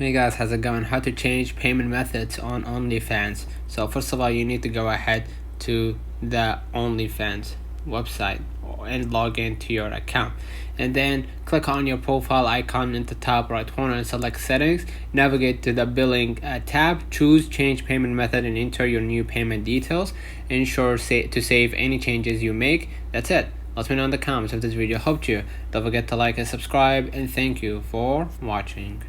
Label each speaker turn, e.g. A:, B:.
A: Hey guys, how's it going? How to change payment methods on OnlyFans. So first of all, you need to go ahead to the OnlyFans website and log into your account, and then click on your profile icon in the top right corner and select settings. Navigate to the billing tab, choose change payment method and enter your new payment details. Ensure to save any changes you make. That's it. Let me know in the comments if this video helped you. Don't forget to like and subscribe, and thank you for watching.